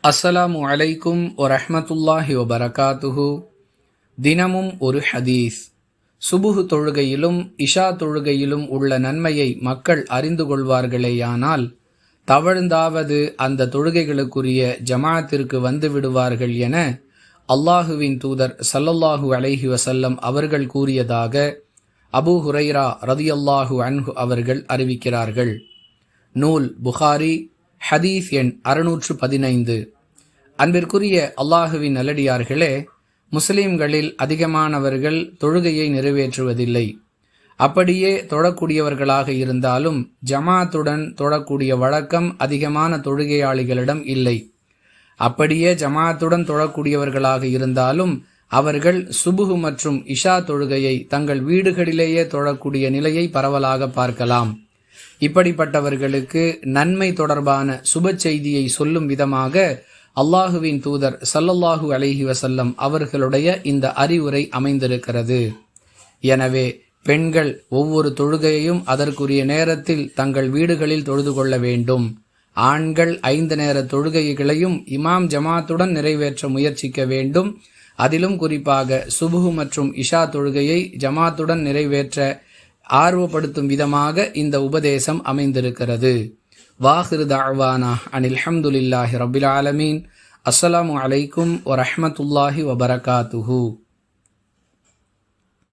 அஸ்ஸலாமு அலைக்கும் வரஹ்மத்துல்லாஹி வபரகாத்துஹு. தினமும் ஒரு ஹதீஸ். சுபுஹ் தொழுகையிலும் இஷா தொழுகையிலும் உள்ள நன்மையை மக்கள் அறிந்து கொள்வார்களேயானால் தவழ்ந்தாவது அந்த தொழுகைகளுக்குரிய ஜமாஅத்திற்கு வந்து விடுவார்கள் என அல்லாஹுவின் தூதர் ஸல்லல்லாஹு அலைஹி வஸல்லம் அவர்கள் கூறியதாக அபூ ஹுரைரா ரதியல்லாஹு அன்ஹு அவர்கள் அறிவிக்கிறார்கள். நூல் புகாரி, ஹதீஸ் எண் 615. அன்பிற்குரிய அல்லாஹுவின் நல்லடியார்களே, முஸ்லிம்களில் அதிகமானவர்கள் தொழுகையை நிறைவேற்றுவதில்லை. அப்படியே தொழக்கூடியவர்களாக இருந்தாலும் ஜமாத்துடன் தொழக்கூடிய வழக்கம் அதிகமான தொழுகையாளிகளிடம் இல்லை. அப்படியே ஜமாத்துடன் தொழக்கூடியவர்களாக இருந்தாலும் அவர்கள் சுபுஹ் மற்றும் இஷா தொழுகையை தங்கள் வீடுகளிலேயே தொழக்கூடிய நிலையை பரவலாக பார்க்கலாம். இப்படிப்பட்டவர்களுக்கு நன்மை தொடர்பான சுப செய்தியை சொல்லும் விதமாக அல்லாஹுவின் தூதர் ஸல்லல்லாஹு அலைஹி வஸல்லம் அவர்களுடைய இந்த அறிவுரை அமைந்திருக்கிறது. எனவே பெண்கள் ஒவ்வொரு தொழுகையையும் அதற்குரிய நேரத்தில் தங்கள் வீடுகளில் தொழுது கொள்ள வேண்டும். ஆண்கள் 5 நேர தொழுகைகளையும் இமாம் ஜமாத்துடன் நிறைவேற்ற முயற்சிக்க வேண்டும். அதிலும் குறிப்பாக சுபுஹ் மற்றும் இஷா தொழுகையை ஜமாத்துடன் நிறைவேற்ற ஆர்வப்படுத்தும் விதமாக இந்த உபதேசம் அமைந்திருக்கிறது. வாஹிரு தஅவானா அனில் ஹம்துலில்லாஹி ரப்பில் ஆலமீன். அஸ்ஸலாமு அலைக்கும் வரஹ்மத்துல்லாஹி வபரகாத்துஹு.